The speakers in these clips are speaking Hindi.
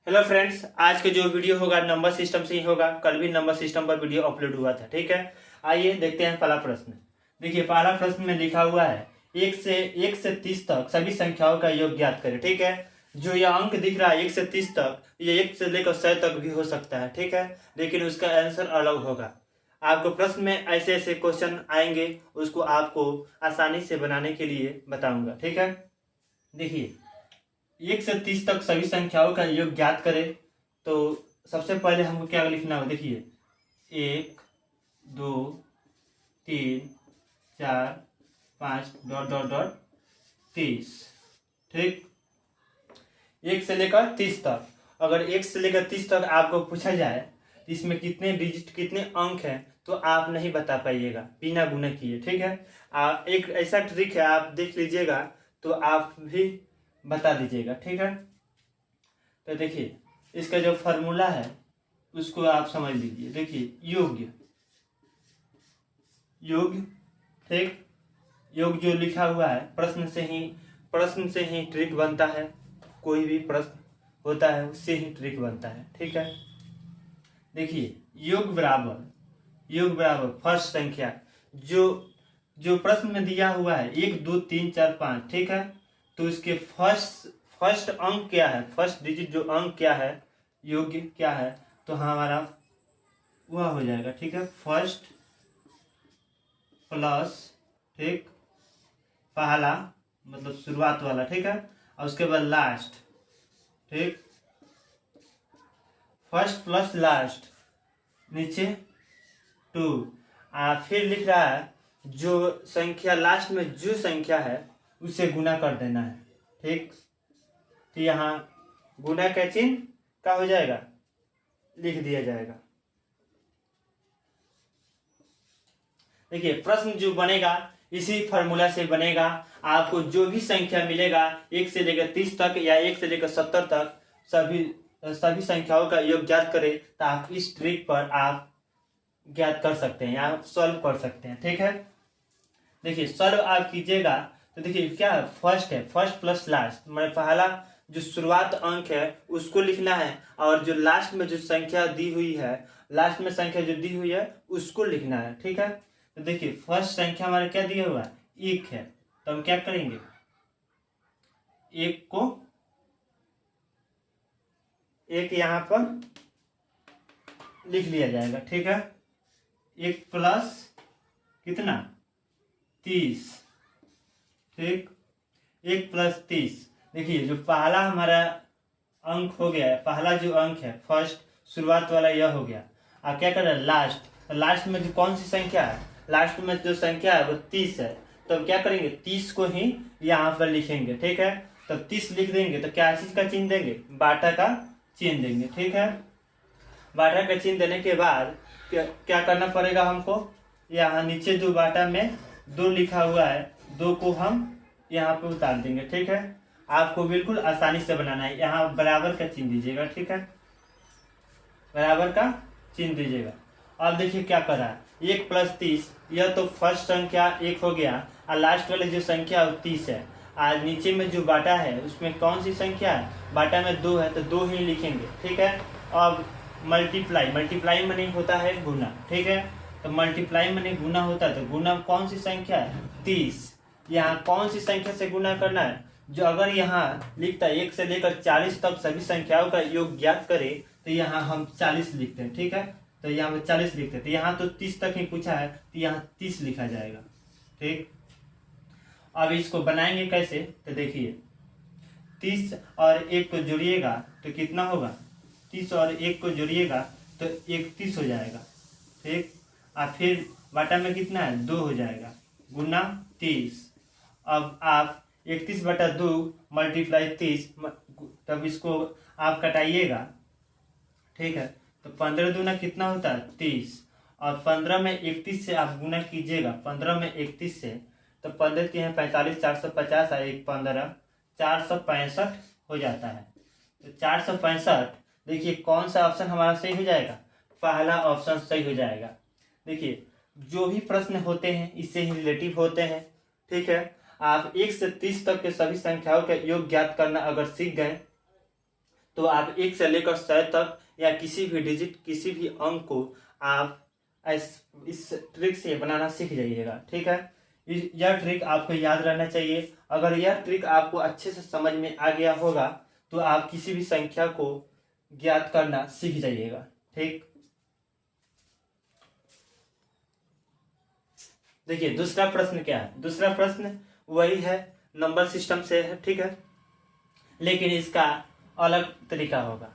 हेलो फ्रेंड्स, आज का जो वीडियो होगा नंबर सिस्टम से ही होगा। कल भी नंबर सिस्टम पर वीडियो अपलोड हुआ था, ठीक है। आइए देखते हैं पहला प्रश्न। देखिए, पहला प्रश्न में लिखा हुआ है एक से 30 तक सभी संख्याओं का योग ज्ञात करें, ठीक है। जो यह अंक दिख रहा है 1 से 30 तक, ये 1 से लेकर 100 तक भी हो सकता है, ठीक है, लेकिन उसका आंसर अलग होगा। आपको प्रश्न में ऐसे ऐसे क्वेश्चन आएंगे, उसको आपको आसानी से बनाने के लिए बताऊंगा, ठीक है। देखिए, 1 से 30 तक सभी संख्याओं का योग ज्ञात करें। तो सबसे पहले हमको क्या लिखना होगा, देखिए 1 2 3 4 5 डॉट डॉट डॉट 30, ठीक। 1 से लेकर 30 तक, अगर 1 से लेकर 30 तक आपको पूछा जाए इसमें कितने डिजिट कितने अंक हैं, तो आप नहीं बता पाइएगा बिना गुणा किए, ठीक है। एक ऐसा ट्रिक है, आप देख लीजिएगा तो आप भी बता दीजिएगा, ठीक है। तो देखिए, इसका जो फॉर्मूला है उसको आप समझ लीजिए। देखिए, योग योग, ठीक। योग जो लिखा हुआ है प्रश्न से ही ट्रिक बनता है। कोई भी प्रश्न होता है उससे ही ट्रिक बनता है, ठीक है। देखिए, योग बराबर फर्स्ट संख्या, जो जो प्रश्न में दिया हुआ है 1 2 3 4 5, ठीक है। तो इसके फर्स्ट अंक क्या है, फर्स्ट डिजिट जो अंक क्या है, योग्य क्या है, तो हमारा वह हो जाएगा, ठीक है। फर्स्ट प्लस, ठीक, पहला मतलब शुरुआत वाला, ठीक है, और उसके बाद लास्ट, ठीक। फर्स्ट प्लस लास्ट, नीचे 2। फिर लिख रहा है जो संख्या लास्ट में जो संख्या है उसे गुना कर देना है, ठीक। तो यहाँ गुना का चिन्ह क्या हो जाएगा, लिख दिया जाएगा। देखिए, प्रश्न जो बनेगा इसी फॉर्मूला से बनेगा। आपको जो भी संख्या मिलेगा 1 से लेकर 30 तक या 1 से लेकर 70 तक, सभी संख्याओं का योग ज्ञात करें, तो आप इस ट्रिक पर आप ज्ञात कर सकते हैं या सॉल्व कर सकते हैं, ठीक है। देखिए, सॉल्व आप कीजिएगा तो देखिए क्या है, फर्स्ट प्लस लास्ट, मतलब पहला जो शुरुआत अंक है उसको लिखना है, और जो लास्ट में जो संख्या दी हुई है, लास्ट में संख्या जो दी हुई है उसको लिखना है, ठीक है। तो देखिए, फर्स्ट संख्या हमारा क्या दिया हुआ है, 1 है, तो हम क्या करेंगे, 1 को 1 यहाँ पर लिख लिया जाएगा, ठीक है। 1 प्लस कितना, 30, ठीक। 1 प्लस 30, देखिए जो पहला हमारा अंक हो गया है, पहला जो अंक है फर्स्ट शुरुआत वाला यह हो गया। अब क्या कर रहे हैं, लास्ट में जो कौन सी संख्या है, लास्ट में जो संख्या है वो 30 है, तो हम क्या करेंगे, 30 को ही यहाँ पर लिखेंगे, ठीक है। तो 30 लिख देंगे तो क्या चीज का चिन्ह देंगे, बाटा का चिन्ह देंगे, ठीक है। बाटा का चिन्ह देने के बाद क्या करना पड़ेगा हमको, यहाँ नीचे जो बाटा में 2 लिखा हुआ है, 2 को हम यहाँ पे उतार देंगे, ठीक है। आपको बिल्कुल आसानी से बनाना है, यहाँ बराबर का चिन्ह दीजिएगा, ठीक है, बराबर का चिन्ह दीजिएगा। अब देखिए क्या कर रहा है, 1 प्लस 30, यह तो फर्स्ट संख्या 1 हो गया, और लास्ट वाली जो संख्या 30 है। आज नीचे में जो बाटा है उसमें कौन सी संख्या है, बाटा में 2 है, तो 2 ही लिखेंगे, ठीक है। अब मल्टीप्लाई मनी होता है गुना, ठीक है। तो मल्टीप्लाई मनी गुना होता है, तो गुना कौन सी संख्या है, 30। यहाँ कौन सी संख्या से गुना करना है, जो अगर यहाँ लिखता है 1 से लेकर 40 तक सभी संख्याओं का योग ज्ञात करे, तो यहाँ हम 40 लिखते हैं, ठीक है। तो यहाँ पे 40 लिखते हैं, तो यहाँ तो 30 तक ही पूछा है, तो यहाँ 30 लिखा जाएगा, ठीक। अब इसको बनाएंगे कैसे, तो देखिए 30 और 1 को जोड़िएगा तो कितना होगा, 30 और 1 को जोड़िएगा तो 31 हो जाएगा, ठीक। और फिर बाटा में कितना है, 2 हो जाएगा, गुना 30। अब आप 31/2 मल्टीप्लाई 30, तब इसको आप कटाइएगा, ठीक है। तो 15 दूना कितना होता है, 30, और 15 में 31 से आप गुना कीजिएगा, 15 में 31 से, तो 15 3 है 45, 450 है 1 15, 465 हो जाता है। तो 465, देखिए कौन सा ऑप्शन हमारा सही हो जाएगा, पहला ऑप्शन सही हो जाएगा। देखिए, जो भी प्रश्न होते हैं इससे ही रिलेटिव होते हैं, ठीक है। आप 1 से 30 तक के सभी संख्याओं का योग ज्ञात करना अगर सीख गए तो आप 1 से लेकर 100 तक या किसी भी डिजिट किसी भी अंक को आप इस ट्रिक से बनाना सीख जाइएगा। ठीक है, यह ट्रिक आपको याद रहना चाहिए। अगर यह ट्रिक आपको अच्छे से समझ में आ गया होगा तो आप किसी भी संख्या को ज्ञात करना सीख जाइएगा। ठीक, देखिए दूसरा प्रश्न क्या है। दूसरा प्रश्न वही है, नंबर सिस्टम से है। ठीक है, लेकिन इसका अलग तरीका होगा,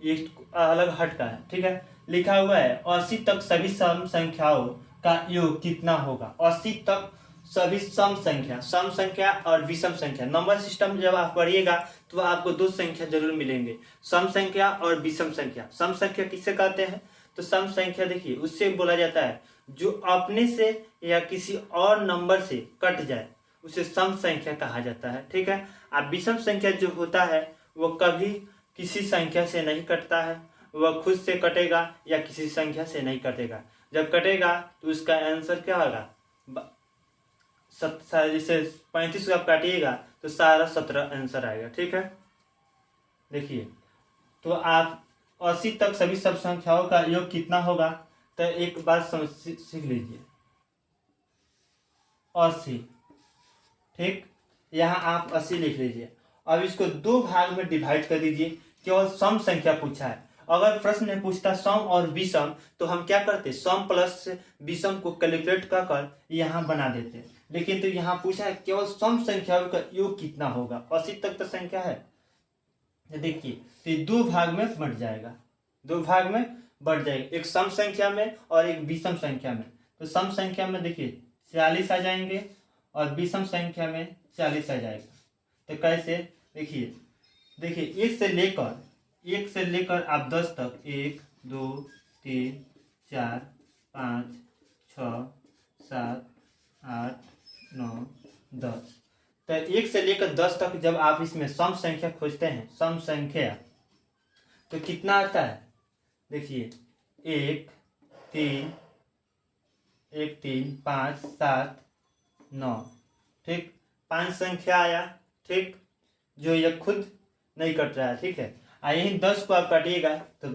ये अलग हट का है। ठीक है, लिखा हुआ है 80 तक सभी सम संख्याओं का योग कितना होगा। 80 तक सभी सम संख्या और विषम संख्या। नंबर सिस्टम जब आप पढ़िएगा तो आपको दो संख्या जरूर मिलेंगे, सम संख्या और विषम संख्या। सम संख्या किससे कहते हैं, तो सम संख्या देखिए उससे बोला जाता है जो अपने से या किसी और नंबर से कट जाए, उसे सम संख्या कहा जाता है। ठीक है, अब विषम संख्या जो होता है वो कभी किसी संख्या से नहीं कटता है, वह खुद से कटेगा या किसी संख्या से नहीं कटेगा। जब कटेगा तो उसका आंसर क्या होगा, जैसे 35 को आप काटिएगा तो सारा 17 आंसर आएगा। ठीक है, देखिए तो आप 80 तक सभी सब संख्याओं का योग कितना होगा, तो एक बात सीख लीजिए 80। ठीक, यहाँ आप 80 लिख लीजिए। अब इसको दो भाग में डिवाइड कर दीजिए, केवल सम संख्या पूछा है। अगर प्रश्न में पूछता सम और विषम तो हम क्या करते, सम प्लस विषम को कैलकुलेट कर यहाँ बना देते, लेकिन तो यहाँ पूछा है केवल सम संख्याओं का योग कितना होगा। 80 तक तो संख्या है, देखिए तो दो भाग में बंट जाएगा, दो भाग में बढ़ जाएगा, एक सम संख्या में और एक विषम संख्या में। तो सम संख्या में देखिए 40 आ जाएंगे और विषम संख्या में 40 आ जाएगा। तो कैसे, देखिए एक से लेकर आप 10 तक 1 2 3 4 5 6 7 8 9 10। तो 1 से लेकर 10 तक जब आप इसमें सम संख्या खोजते हैं, सम संख्या तो कितना आता है, देखिए 1 3 5 7 9। ठीक, 5 संख्या आया। ठीक, जो ये खुद नहीं कट रहा है। ठीक है, यही 10 को आप काटिएगा तो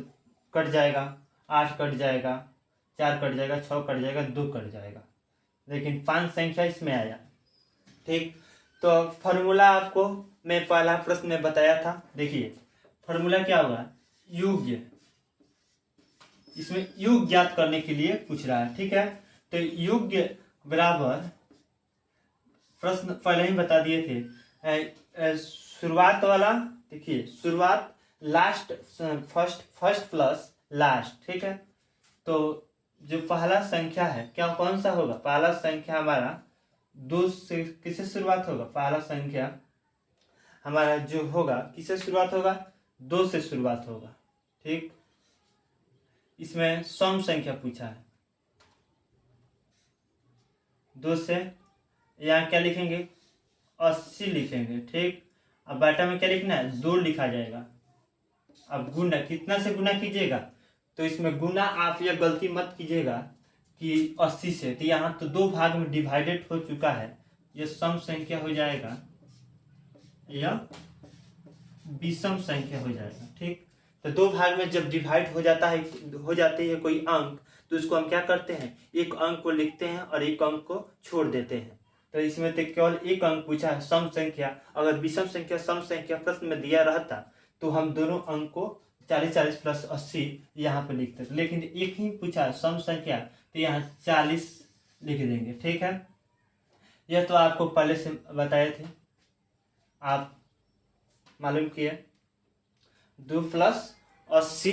कट जाएगा, 8 कट जाएगा, 4 कट जाएगा, 6 कट जाएगा, 2 कट जाएगा, लेकिन 5 संख्या इसमें आया। ठीक, तो फॉर्मूला आपको मैं पहला प्रश्न में बताया था। देखिए फॉर्मूला क्या होगा, योग, इसमें योग ज्ञात करने के लिए पूछ रहा है। ठीक है, तो योग बराबर, प्रश्न पहले ही बता दिए थे, शुरुआत वाला, देखिए शुरुआत लास्ट, फर्स्ट प्लस लास्ट। ठीक है, तो जो पहला संख्या है क्या कौन सा होगा, पहला संख्या हमारा 2 से किससे शुरुआत होगा, पहला संख्या हमारा जो होगा किससे शुरुआत होगा, 2 से शुरुआत होगा। ठीक, इसमें सम संख्या पूछा है 2 से, यहाँ क्या लिखेंगे 80 लिखेंगे। ठीक, अब बाटा में क्या लिखना है, 2 लिखा जाएगा। अब गुना कितना से गुना कीजिएगा, तो इसमें गुना आप यह गलती मत कीजिएगा कि 80 से, तो यहाँ तो 2 भाग में डिवाइडेड हो चुका है, यह सम संख्या हो जाएगा, यह विषम संख्या हो जाएगा। ठीक, तो 2 भाग में जब डिवाइड हो जाती है कोई अंक, तो उसको हम क्या करते हैं, एक अंक को लिखते हैं और एक अंक को छोड़ देते हैं। तो इसमें तो केवल एक अंक पूछा है सम संख्या, अगर विषम संख्या सम संख्या प्रश्न में दिया रहता तो हम दोनों अंक को 40 प्लस 80 यहाँ पे लिखते थे, लेकिन एक ही पूछा सम संख्या तो यहाँ 40 लिख देंगे। ठीक है, यह तो आपको पहले से बताए थे, आप मालूम किए। 2 प्लस 80,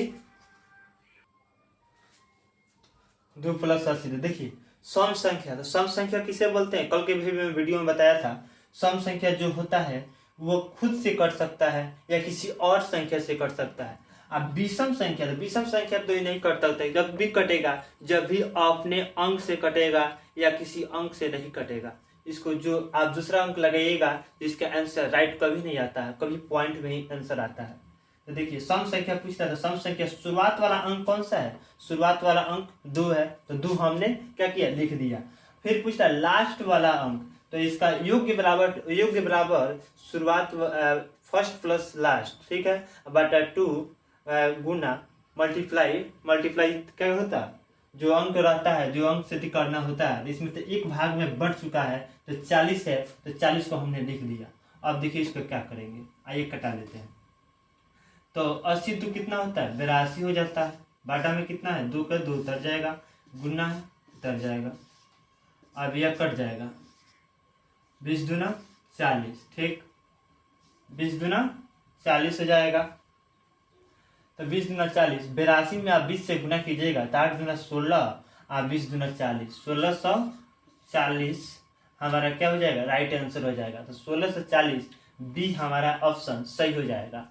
2 प्लस 80, देखिए सम संख्या, तो सम संख्या किसे बोलते हैं, कल के भी मैं वीडियो में बताया था। सम संख्या जो होता है वो खुद से कट सकता है या किसी और संख्या से कट सकता है। अब विषम संख्या, तो विषम संख्या तो ये नहीं कट सकता, जब भी कटेगा जब भी अपने अंक से कटेगा या किसी अंक से नहीं कटेगा। इसको जो आप दूसरा अंक लगाइएगा इसका आंसर राइट कभी नहीं आता है, कभी पॉइंट में ही आंसर आता है। तो देखिए सम संख्या पूछता है, सम संख्या शुरुआत वाला अंक कौन सा है, शुरुआत वाला अंक 2 है, तो 2 हमने क्या किया, लिख दिया। फिर पूछता है लास्ट वाला अंक, तो इसका योग बराबर शुरुआत फर्स्ट प्लस लास्ट, ठीक है, बटा 2 गुना मल्टीप्लाई क्या होता है, जो अंक रहता है, जो अंक से करना होता है, इसमें तो एक भाग में बढ़ चुका है तो 40 है, तो 40 को हमने लिख दिया। अब देखिए इसको क्या करेंगे, आइए कटा लेते हैं। तो 80 तो कितना होता है, 82 हो जाता है, बाटा में कितना है, 2 का 2 उतर जाएगा, गुना है उतर जाएगा, अब यह कट जाएगा, 20 दूना 40, ठीक, 20 दूना 40 हो जाएगा। तो 20 दूना 40, 82 में आप 20 से गुना कीजिएगा तो 8 दूना 16, आप 20 दूना 40, 1640 हमारा क्या हो जाएगा, राइट आंसर हो जाएगा। तो 1640 बी हमारा ऑप्शन सही हो जाएगा।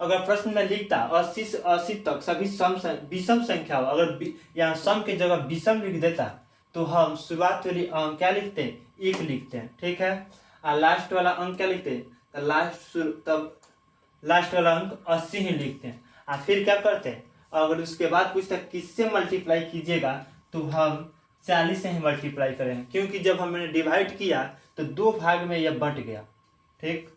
अगर प्रश्न में लिखता 80 से 80 तक सभी विषम संख्या हो, अगर यहाँ सम की जगह विषम लिख देता तो हम शुरुआत वाली अंक क्या लिखते हैं, 1 लिखते हैं, ठीक है, और लास्ट वाला अंक क्या लिखते हैं, तो लास्ट वाला अंक 80 ही लिखते हैं। और फिर क्या करते हैं, अगर उसके बाद पूछता किससे मल्टीप्लाई कीजिएगा तो हम 40 से ही मल्टीप्लाई करेंगे, क्योंकि जब हमने डिवाइड किया तो 2 भाग में यह बंट गया, ठीक।